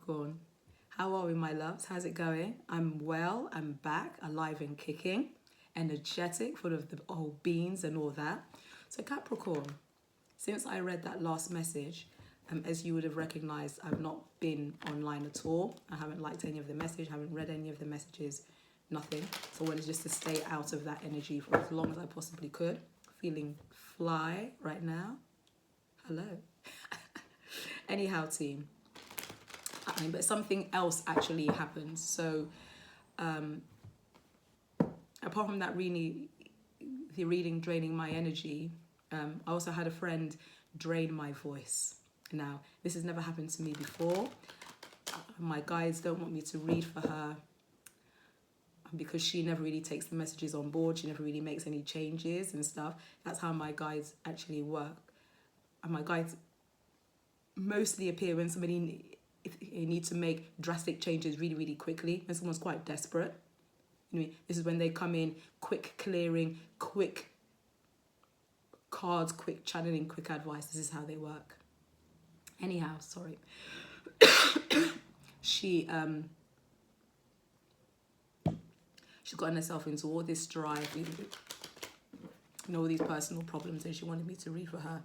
Capricorn. How are we, my loves? How's it going? I'm well, I'm back, alive and kicking, energetic, full of the old beans and all that. So Capricorn, since I read that last message, as you would have recognized, I've not been online at all. I haven't liked any of the message, haven't read any of the messages, nothing. So I wanted just to stay out of that energy for as long as I possibly could. Feeling fly right now. Hello. Anyhow, team. But something else actually happened. So apart from that, really, the reading draining my energy, I also had a friend drain my voice. Now, this has never happened to me before. My guides don't want me to read for her because she never really takes the messages on board. She never really makes any changes and stuff. That's how my guides actually work. And my guides mostly appear when somebody needs to make drastic changes really, really quickly, when someone's quite desperate. You know, this is when they come in, quick clearing, quick cards, quick channeling, quick advice. This is how they work. Anyhow, sorry. She got herself into all this strife, all these personal problems, and she wanted me to read for her.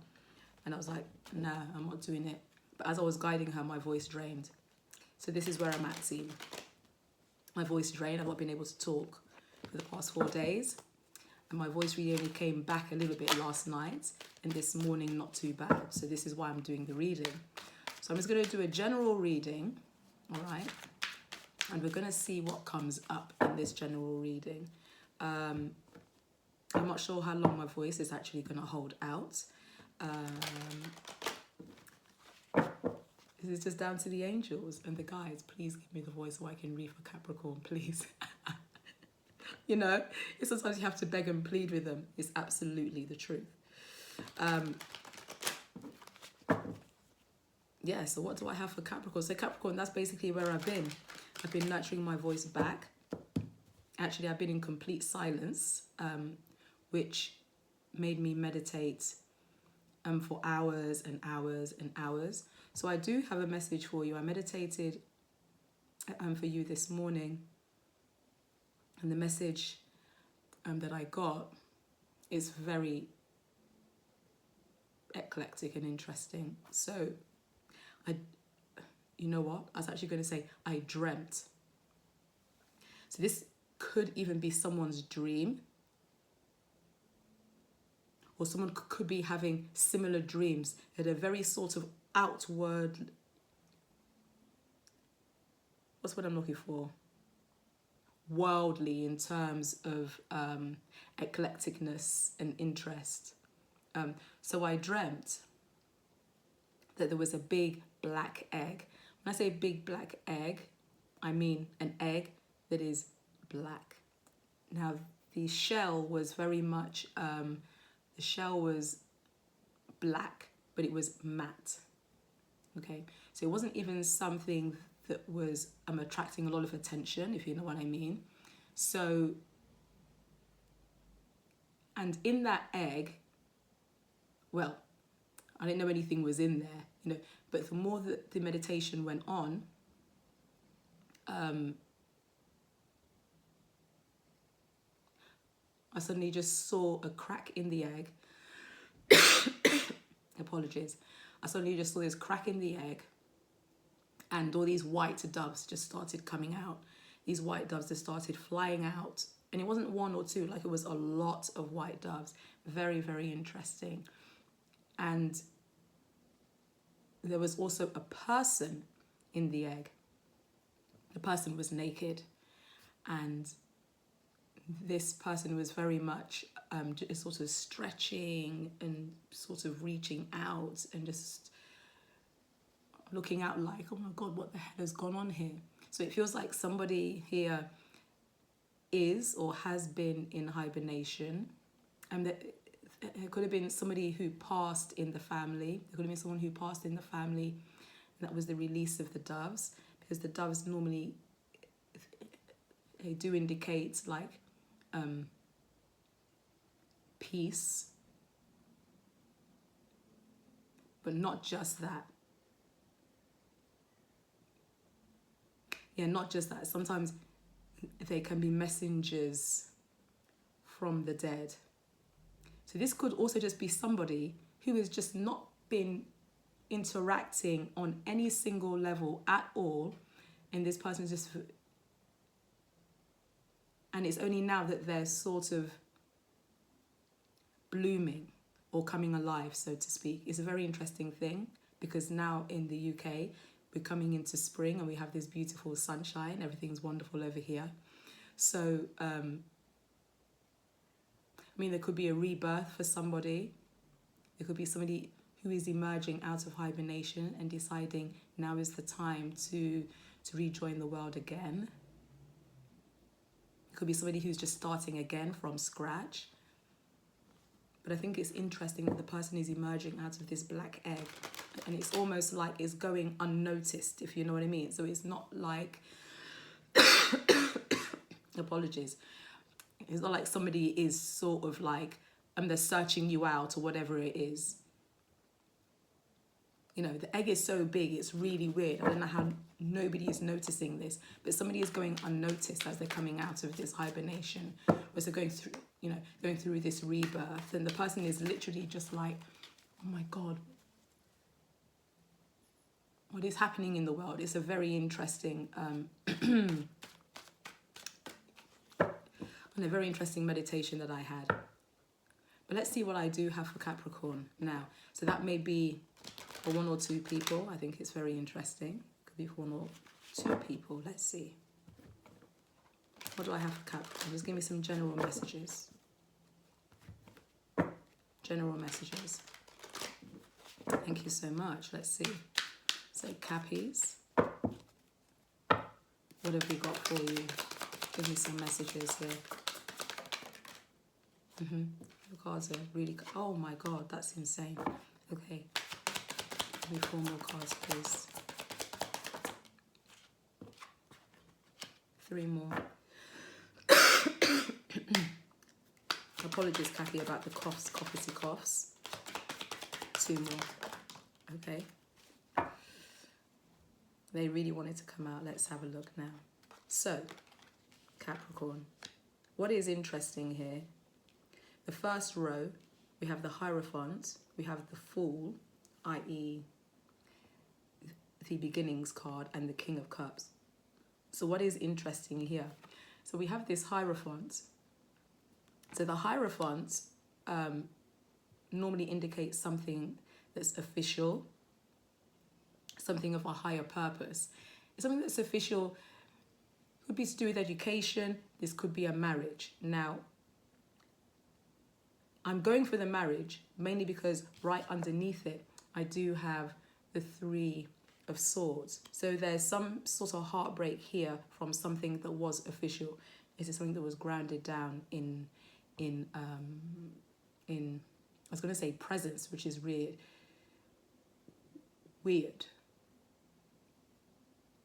And I was like, nah, I'm not doing it. But as I was guiding her, my voice drained. So this is where I'm at, team. My voice drained. I've not been able to talk for the past 4 days. And my voice really only came back a little bit last night. And this morning, not too bad. So this is why I'm doing the reading. So I'm just going to do a general reading. All right. And we're going to see what comes up in this general reading. I'm not sure how long my voice is actually going to hold out. This is just down to the angels and the guides. Please give me the voice so I can read for Capricorn, please. You know, it's sometimes you have to beg and plead with them. It's absolutely the truth. Yeah, so what do I have for Capricorn? So Capricorn, that's basically where I've been. I've been nurturing my voice back. Actually, I've been in complete silence, which made me meditate for hours and hours and hours. So I do have a message for you. I meditated for you this morning. And the message that I got is very eclectic and interesting. So, you know what? I was actually going to say, I dreamt. So this could even be someone's dream. Or someone could be having similar dreams that are very sort of outward. What's what I'm looking for? Worldly in terms of eclecticness and interest. So I dreamt that there was a big black egg. When I say big black egg, I mean an egg that is black. Now, the shell was very much, the shell was black, but it was matte. Okay, so it wasn't even something that was attracting a lot of attention, if you know what I mean. So, and in that egg, well, I didn't know anything was in there, but the more that the meditation went on, I suddenly just saw a crack in the egg. Apologies. I suddenly just saw this crack in the egg, and all these white doves just started coming out. These white doves just started flying out. And it wasn't one or two, like it was a lot of white doves. Very, very interesting. And there was also a person in the egg. The person was naked. And this person was very much just sort of stretching and sort of reaching out and just looking out like, oh my God, what the hell has gone on here? So it feels like somebody here is or has been in hibernation. And it could have been somebody who passed in the family. There could have been someone who passed in the family. And that was the release of the doves. Because the doves normally, they do indicate like peace. But not just that. Yeah, not just that. Sometimes they can be messengers from the dead. So this could also just be somebody who has just not been interacting on any single level at all, and this person just, and it's only now that they're sort of blooming or coming alive, so to speak. It's a very interesting thing, because now in the UK we're coming into spring and we have this beautiful sunshine, everything's wonderful over here. So I mean, there could be a rebirth for somebody. There could be somebody who is emerging out of hibernation and deciding now is the time to rejoin the world again. It could be somebody who's just starting again from scratch. But I think it's interesting that the person is emerging out of this black egg, and it's almost like it's going unnoticed, if you know what I mean. So it's not like, apologies, it's not like somebody is sort of like, they're searching you out or whatever it is. You know, the egg is so big, it's really weird. I don't know how nobody is noticing this, but somebody is going unnoticed as they're coming out of this hibernation, as they're going through, you know, going through this rebirth. And the person is literally just like, oh my God, what is happening in the world? It's a very interesting, and a very interesting meditation that I had. But let's see what I do have for Capricorn now. So that may be for one or two people. I think it's very interesting. Could be for one or two people. Let's see. What do I have for Capricorn? Just give me some general messages. General messages. Thank you so much. Let's see. So Cappies. What have we got for you? Give me some messages here. The cards are really good. Oh my God, that's insane. Okay. Give me 4 more cards, please. 3 more. Apologies, Kathy, about the coughs, coughy coughs. 2 more. Okay. They really wanted to come out. Let's have a look now. So, Capricorn. What is interesting here? The first row, we have the Hierophant, we have the Fool, i.e. the Beginnings card, and the King of Cups. So what is interesting here? So we have this Hierophant. So the Hierophant normally indicates something that's official, something of a higher purpose. It's something that's official. Could be to do with education. This could be a marriage. Now, I'm going for the marriage mainly because right underneath it, I do have the 3 of Swords. So there's some sort of heartbreak here from something that was official. This is something that was grounded down in I was going to say presence, which is weird.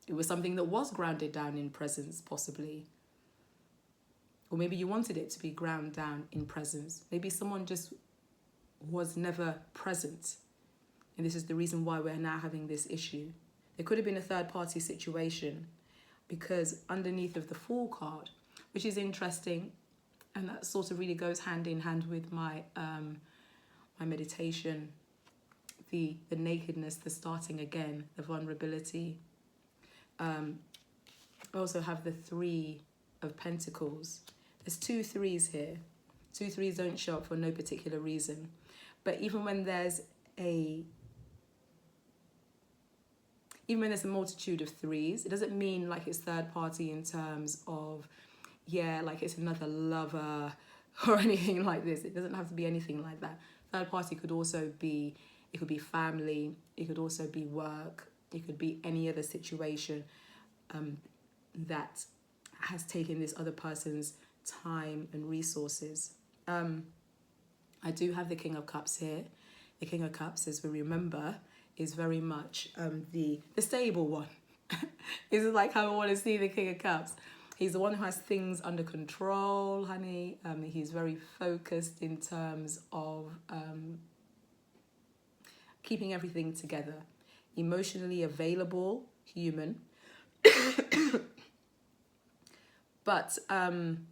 It was something that was grounded down in presence, possibly. Or maybe you wanted it to be ground down in presence. Maybe someone just was never present. And this is the reason why we're now having this issue. There could have been a third-party situation, because underneath of the Fool card, which is interesting, and that sort of really goes hand in hand with my my meditation, the nakedness, the starting again, the vulnerability. I also have the 3 of Pentacles. There's 2 3s here. 2 3s don't show up for no particular reason. But even when there's a multitude of 3s, it doesn't mean like it's third party in terms of, yeah, like it's another lover or anything like this. It doesn't have to be anything like that. Third party could also be, it could be family, it could also be work, it could be any other situation that has taken this other person's time and resources. I do have the King of Cups here. The King of Cups, as we remember, is very much the stable one. This is like how I want to see the King of Cups. He's the one who has things under control, honey. He's very focused in terms of keeping everything together. Emotionally available, human. But I'm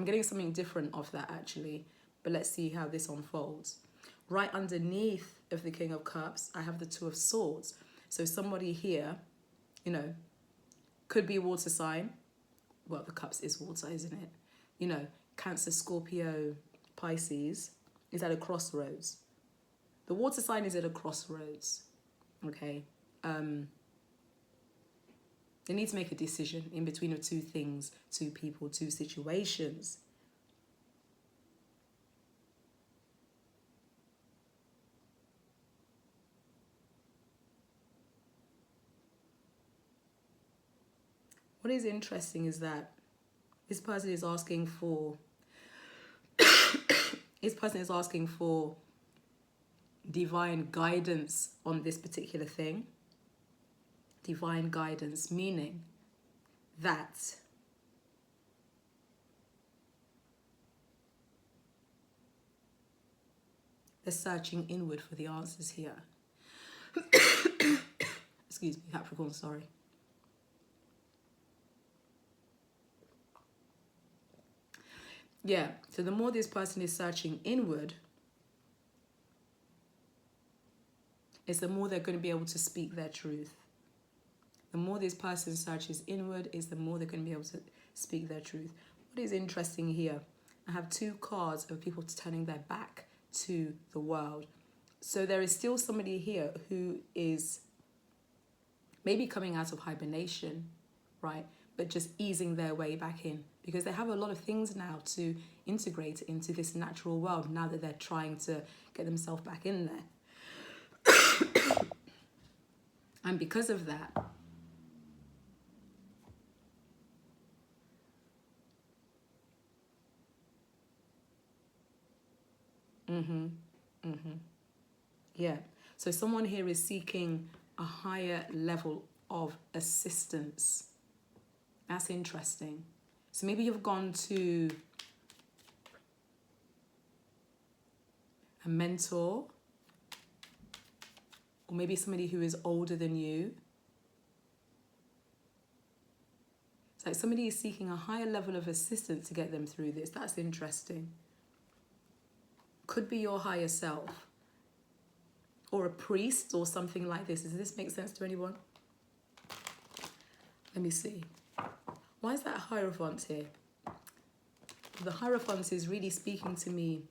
getting something different off that actually. But let's see how this unfolds. Right underneath of the King of Cups, I have the Two of Swords. So somebody here, you know, could be a water sign. Well, the cups is water, isn't it? You know, Cancer, Scorpio, Pisces is at a crossroads. The water sign is at a crossroads, okay? They need to make a decision in between the two things, two people, two situations. What is interesting is that this person is asking for divine guidance on this particular thing. Divine guidance, meaning that they're searching inward for the answers here. Excuse me, Capricorn, sorry. Yeah, so the more this person is searching inward, is the more they're going to be able to speak their truth. The more this person searches inward is the more they're going to be able to speak their truth. What is interesting here, I have two cards of people turning their back to the world. So there is still somebody here who is maybe coming out of hibernation, right? But just easing their way back in because they have a lot of things now to integrate into this natural world now that they're trying to get themselves back in there. And because of that, yeah. So someone here is seeking a higher level of assistance. That's interesting. So maybe you've gone to a mentor, or maybe somebody who is older than you. It's like somebody is seeking a higher level of assistance to get them through this. That's interesting. Could be your higher self. Or a priest or something like this. Does this make sense to anyone? Let me see. Why is that Hierophant here? The Hierophant is really speaking to me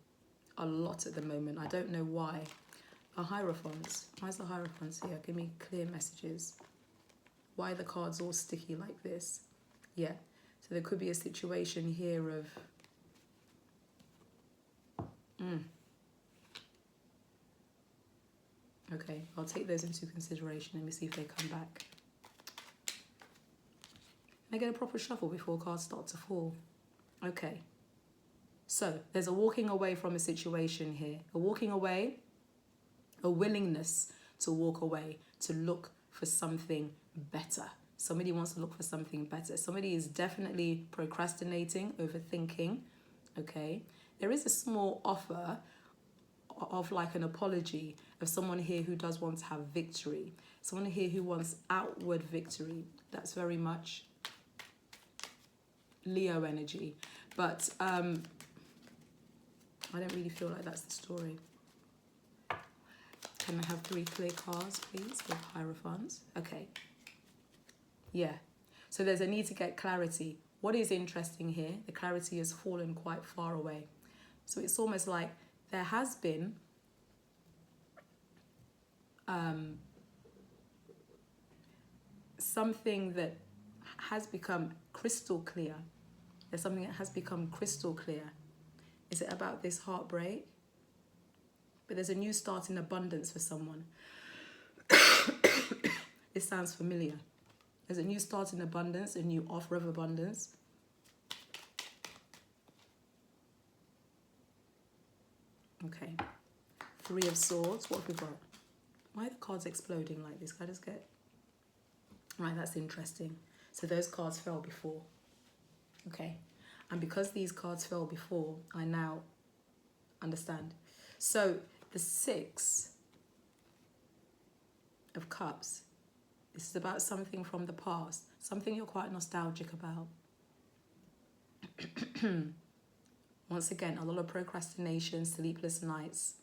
a lot at the moment. I don't know why. A Hierophant. Why is the Hierophant here? Give me clear messages. Why are the cards all sticky like this? Yeah. So there could be a situation here of... Okay, I'll take those into consideration. Let me see if they come back. I get a proper shuffle before cards start to fall. Okay. So there's a walking away from a situation here. A walking away, a willingness to walk away, to look for something better. Somebody wants to look for something better. Somebody is definitely procrastinating, overthinking. Okay. There is a small offer of like an apology of someone here who does want to have victory. Someone here who wants outward victory. That's very much Leo energy. But I don't really feel like that's the story. Can I have 3 clear cards, please, with Hierophants? Okay. Yeah. So there's a need to get clarity. What is interesting here, the clarity has fallen quite far away. So it's almost like there has been something that has become crystal clear. There's something that has become crystal clear. Is it about this heartbreak? But there's a new start in abundance for someone. This sounds familiar. There's a new start in abundance, a new offer of abundance. Okay. 3 of Swords. What have we got? Why are the cards exploding like this? Can I just get... Right, that's interesting. So those cards fell before. Okay. And because these cards fell before, I now understand. So the 6 of Cups This is about something from the past, something you're quite nostalgic about. Once again, a lot of procrastination, sleepless nights,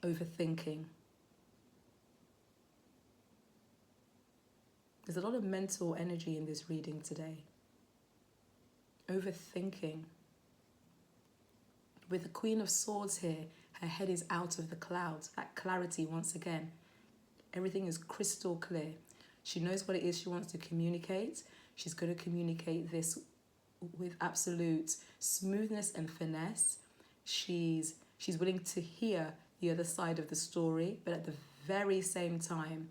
overthinking. There's a lot of mental energy in this reading today. Overthinking. With the Queen of Swords here, her head is out of the clouds. That clarity, once again. Everything is crystal clear. She knows what it is she wants to communicate. She's going to communicate this with absolute smoothness and finesse. She's willing to hear the other side of the story, but at the very same time,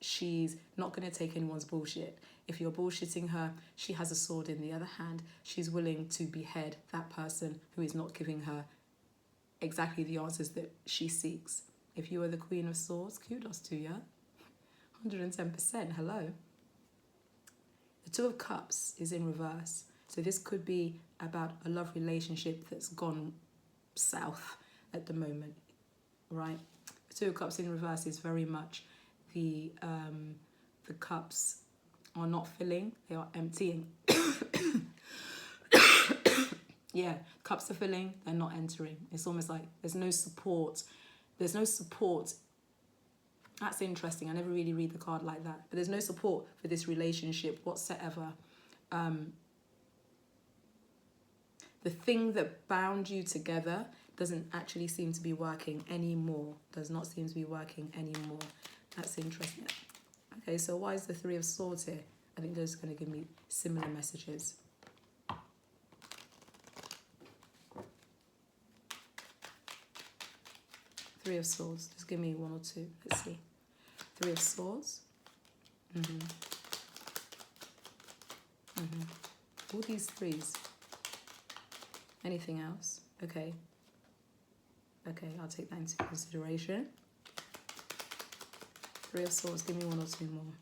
she's not going to take anyone's bullshit. If you're bullshitting her, she has a sword in the other hand. She's willing to behead that person who is not giving her exactly the answers that she seeks. If you are the Queen of Swords, kudos to you. 110%, hello. The Two of Cups is in reverse. So this could be about a love relationship that's gone south at the moment, right? The Two of Cups in reverse is very much the cups are not filling, they are emptying. Yeah, cups are filling, they're not entering. It's almost like there's no support. There's no support. That's interesting. I never really read the card like that. But there's no support for this relationship whatsoever. The thing that bound you together doesn't actually seem to be working anymore. Does not seem to be working anymore. That's interesting. Okay, so why is the Three of Swords here? I think those are going to give me similar messages. Three of Swords. Just give me one or two. Let's see. Three of Swords. All these threes. Anything else? Okay. Okay, I'll take that into consideration. Three of Swords. Give me one or two more.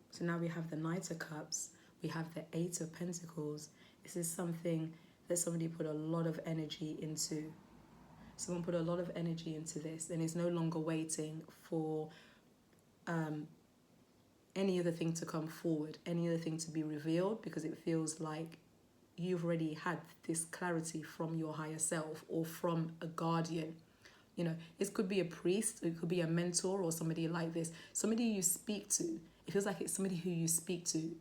So now we have the Knight of Cups. We have the Eight of Pentacles. This is something that somebody put a lot of energy into. Someone put a lot of energy into this and is no longer waiting for any other thing to come forward, any other thing to be revealed, because it feels like you've already had this clarity from your higher self or from a guardian. You know, this could be a priest, it could be a mentor or somebody like this. Somebody you speak to. It feels like it's somebody who you speak to.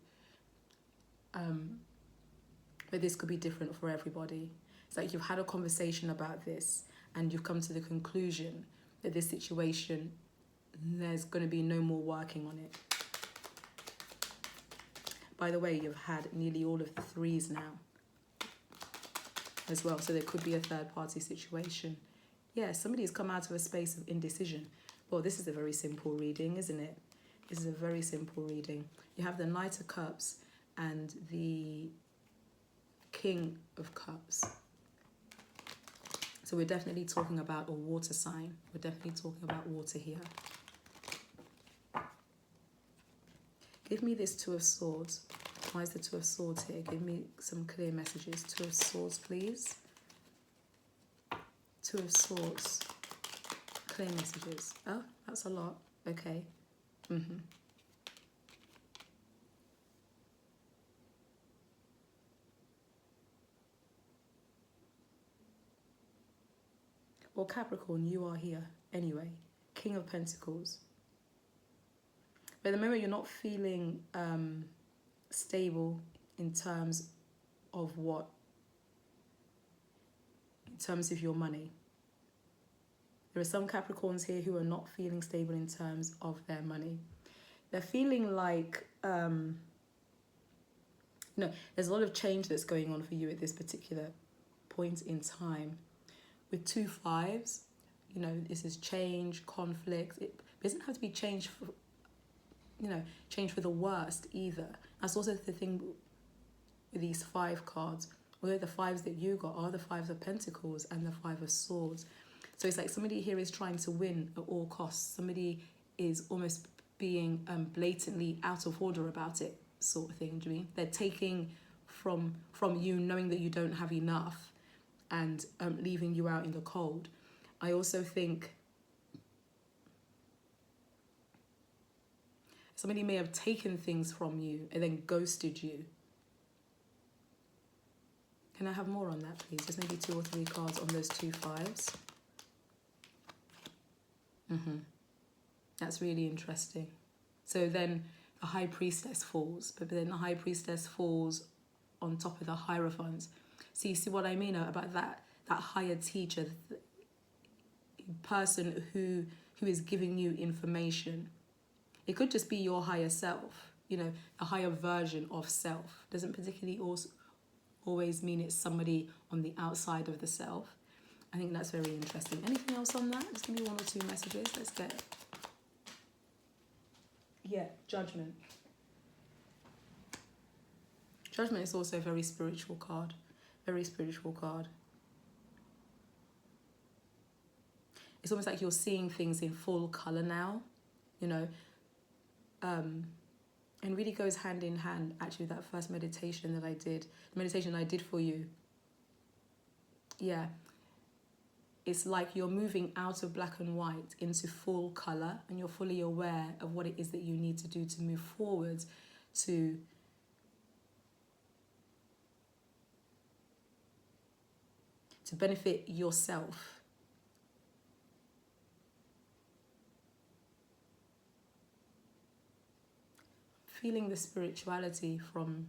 But this could be different for everybody. It's like you've had a conversation about this and you've come to the conclusion that this situation, there's going to be no more working on it. By the way, you've had nearly all of the threes now as well. So there could be a third party situation. Yeah, somebody's come out of a space of indecision. Well, this is a very simple reading, isn't it? This is a very simple reading. You have the Knight of Cups and the King of Cups. So we're definitely talking about a water sign. We're definitely talking about water here. Give me this Two of Swords. Why is the Two of Swords here? Give me some clear messages. Two of Swords, please. Two of Swords. Clear messages. Oh, that's a lot. Okay. Well, Capricorn, you are here anyway. King of Pentacles. But at the moment, you're not feeling stable in terms of what? In terms of your money. There are some Capricorns here who are not feeling stable in terms of their money. They're feeling like, there's a lot of change that's going on for you at this particular point in time. With 2 5s, this is change, conflict. It doesn't have to be change for, change for the worst either. That's also the thing with these 5 cards. Although the 5s that you got are the 5 of Pentacles and the 5 of Swords. So it's like somebody here is trying to win at all costs. Somebody is almost being blatantly out of order about it, sort of thing. Do you mean? They're taking from you, knowing that you don't have enough, and leaving you out in the cold. I also think Somebody may have taken things from you and then ghosted you. Can I have more on that, please? Just maybe 2 or 3 cards on those 2 5s. That's really interesting. So then the High Priestess falls, but then the High Priestess falls on top of the Hierophant. So you see what I mean about that higher teacher, person who is giving you information. It could just be your higher self, you know, a higher version of self. Doesn't particularly always mean it's somebody on the outside of the self. I think that's very interesting. Anything else on that? Just give me 1 or 2 messages. Let's get it. Yeah, Judgment. Judgment is also a very spiritual card. Very spiritual card. It's almost like you're seeing things in full colour now, you know. And really goes hand in hand, actually, that first meditation that I did. The meditation I did for you. Yeah. It's like you're moving out of black and white into full colour, and you're fully aware of what it is that you need to do to move forward to benefit yourself. Feeling the spirituality from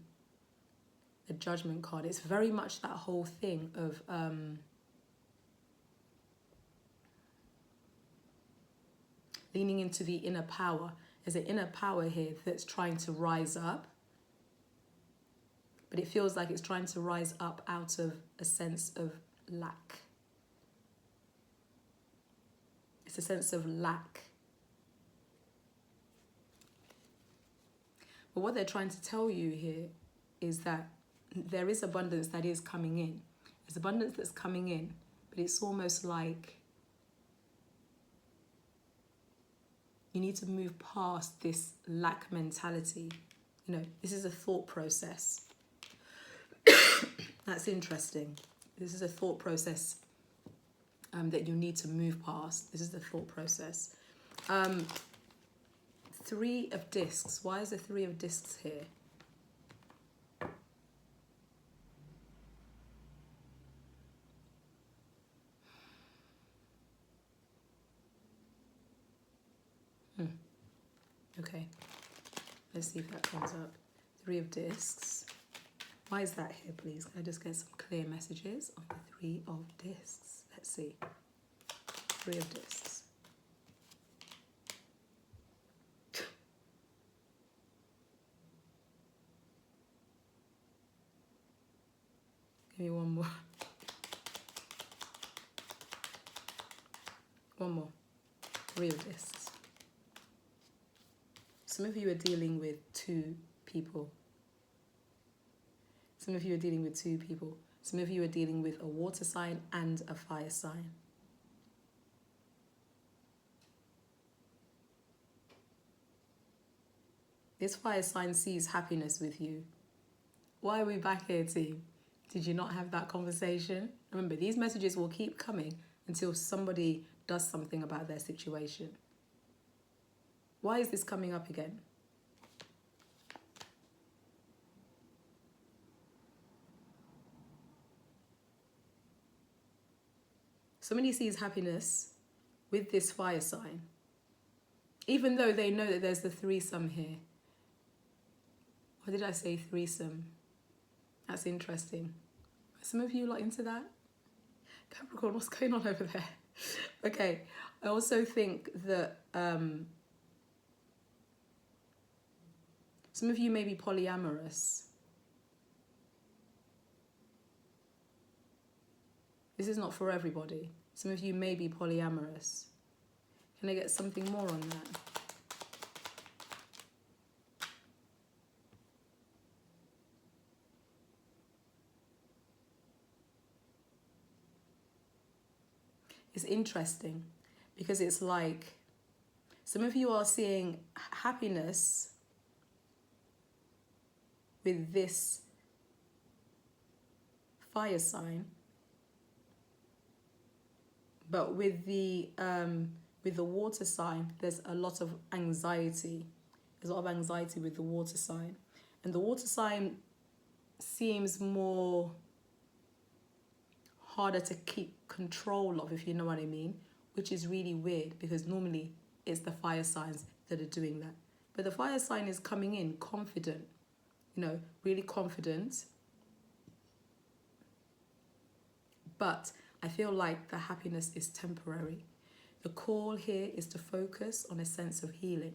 the Judgment card. It's very much that whole thing of leaning into the inner power. There's an inner power here that's trying to rise up, but it feels like it's trying to rise up out of a sense of lack. It's a sense of lack. But what they're trying to tell you here is that there is abundance that is coming in. There's abundance that's coming in, but it's almost like you need to move past this lack mentality. You know, this is a thought process. That's interesting. This is a thought process that you need to move past. This is the thought process. 3 of discs. Why is the 3 of discs here? Okay. Let's see if that comes up. 3 of discs. Why is that here, please? Can I just get some clear messages on the 3 of discs? Let's see. 3 of discs. Give me one more. One more. 3 of discs. Some of you are dealing with 2 people. Some of you are dealing with 2 people. Some of you are dealing with a water sign and a fire sign. This fire sign sees happiness with you. Why are we back here, team? Did you not have that conversation? Remember, these messages will keep coming until somebody does something about their situation. Why is this coming up again? Somebody sees happiness with this fire sign, even though they know that there's the threesome here. Why did I say threesome? That's interesting. Are some of you like into that? Capricorn, what's going on over there? Okay, I also think that some of you may be polyamorous. This is not for everybody. Some of you may be polyamorous. Can I get something more on that? It's interesting because it's like some of you are seeing happiness with this fire sign, but with the water sign, there's a lot of anxiety. There's a lot of anxiety with the water sign. And the water sign seems more harder to keep control of, if you know what I mean, which is really weird because normally it's the fire signs that are doing that. But the fire sign is coming in confident, you know, really confident. But I feel like the happiness is temporary. The call here is to focus on a sense of healing.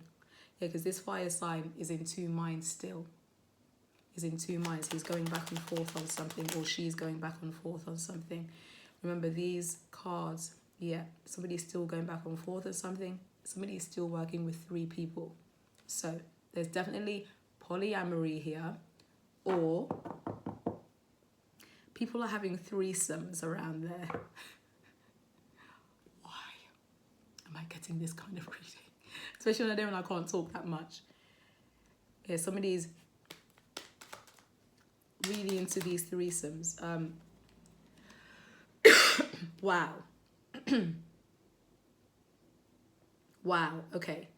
Yeah, because this fire sign is in two minds still. He's in two minds. He's going back and forth on something, or she's going back and forth on something. Remember these cards, yeah, somebody's still going back and forth on something. Somebody's still working with 3 people. So there's definitely polyamory here, or people are having threesomes around there. Why am I getting this kind of reading? Especially on a day when I can't talk that much. Yeah, somebody's really into these threesomes. Wow. Wow, okay.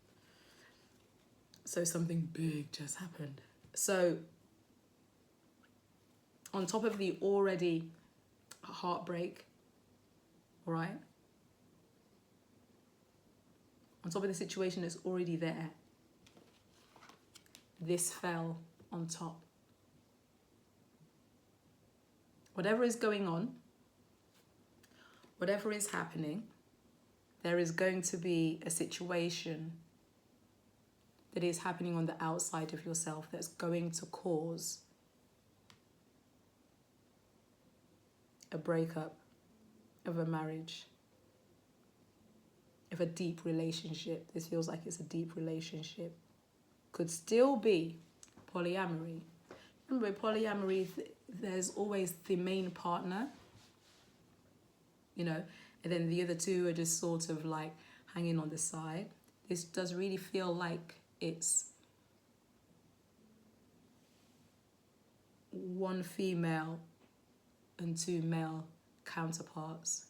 So something big just happened. So on top of the already heartbreak, all right? On top of the situation that's already there, this fell on top. Whatever is going on, whatever is happening, there is going to be a situation that is happening on the outside of yourself that's going to cause a breakup of a marriage, of a deep relationship. This feels like it's a deep relationship. Could still be polyamory. Remember, polyamory, there's always the main partner, you know, and then the other 2 are just sort of like hanging on the side. This does really feel like it's one female and 2 male counterparts.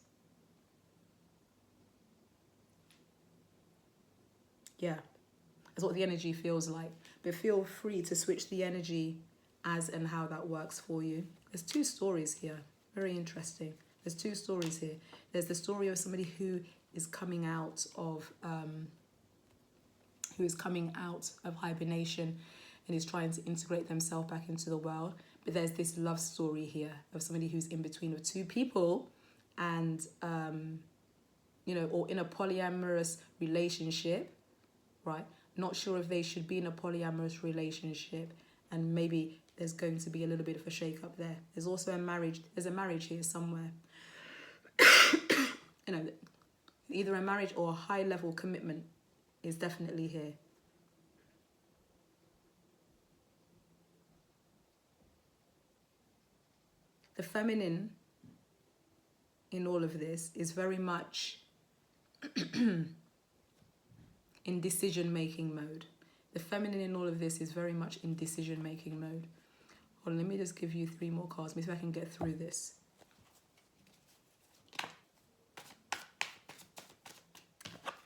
Yeah, that's what the energy feels like. But feel free to switch the energy as and how that works for you. There's 2 stories here. Very interesting. There's 2 stories here. There's the story of somebody who is coming out of hibernation and is trying to integrate themselves back into the world. But there's this love story here of somebody who's in between of 2 people and, you know, or in a polyamorous relationship, right? Not sure if they should be in a polyamorous relationship, and maybe there's going to be a little bit of a shake-up there. There's also a marriage. There's a marriage here somewhere. You know, either a marriage or a high-level commitment is definitely here. The feminine in all of this is very much in decision-making mode. The feminine in all of this is very much in decision-making mode. Hold on, let me just give you 3 more cards. Maybe I can get through this.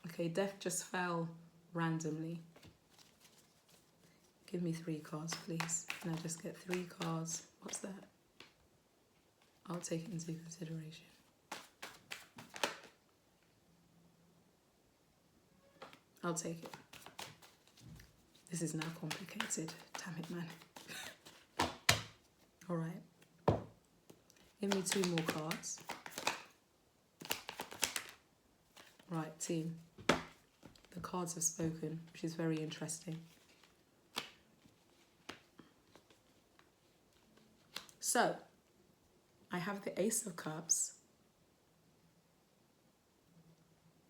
Okay, death just fell randomly. Give me 3 cards, please. Can I just get 3 cards? What's that? I'll take it into consideration. I'll take it. This is now complicated. Damn it, man. All right. Give me 2 more cards. Right, team. The cards have spoken, which is very interesting. So, I have the Ace of Cups.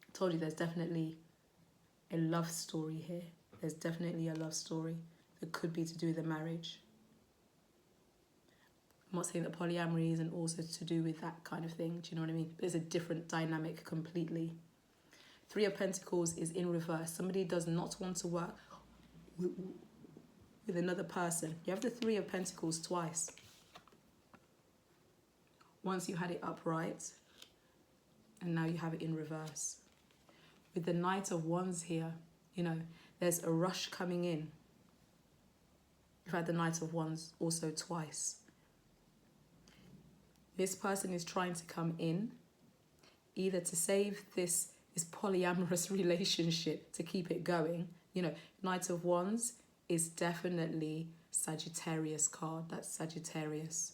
I told you there's definitely a love story here. There's definitely a love story that could be to do with the marriage. I'm not saying that polyamory isn't also to do with that kind of thing. Do you know what I mean? But it's a different dynamic completely. 3 of Pentacles is in reverse. Somebody does not want to work with another person. You have the 3 of Pentacles twice. Once you had it upright, and now you have it in reverse. With the Knight of Wands here, You know, there's a rush coming in. We've had the Knight of Wands also twice. This person is trying to come in, either to save this polyamorous relationship, to keep it going. You know, Knight of Wands is definitely Sagittarius card. That's Sagittarius.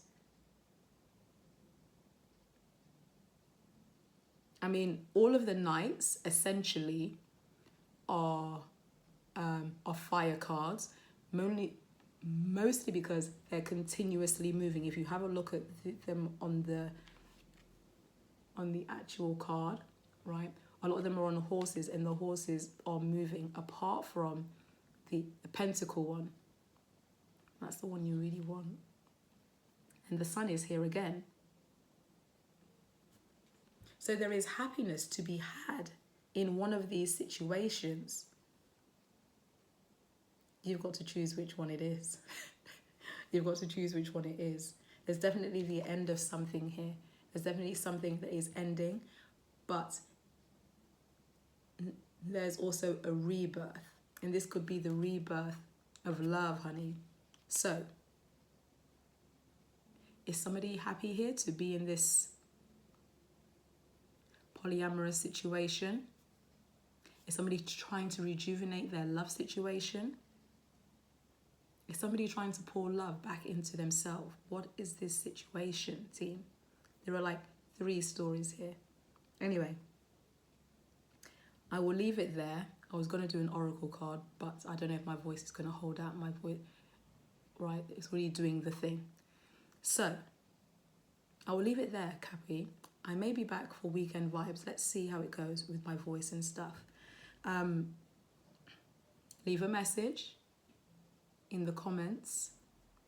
I mean, all of the knights essentially are fire cards, mostly because they're continuously moving. If you have a look at them on the actual card, right, a lot of them are on horses, and the horses are moving, apart from the pentacle one. That's the one you really want. And the sun is here again. So there is happiness to be had in one of these situations. You've got to choose which one it is. You've got to choose which one it is. There's definitely the end of something here. There's definitely something that is ending, but there's also a rebirth. And this could be the rebirth of love, honey. So, is somebody happy here to be in this polyamorous situation? Is somebody trying to rejuvenate their love situation? Is somebody trying to pour love back into themselves? What is this situation, team? There are like 3 stories here. Anyway, I will leave it there. I was going to do an oracle card, but I don't know if my voice is going to hold out. My voice, right? It's really doing the thing. So, I will leave it there, Cappy. I may be back for weekend vibes. Let's see how it goes with my voice and stuff. Leave a message in the comments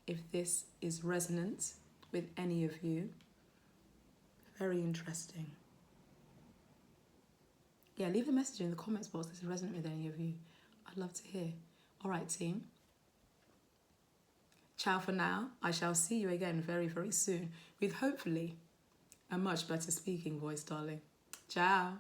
if this is resonant with any of you. Very interesting. Yeah, leave a message in the comments box if it's resonant with any of you. I'd love to hear. All right, team. Ciao for now. I shall see you again very, very soon with hopefully a much better speaking voice, darling. Ciao.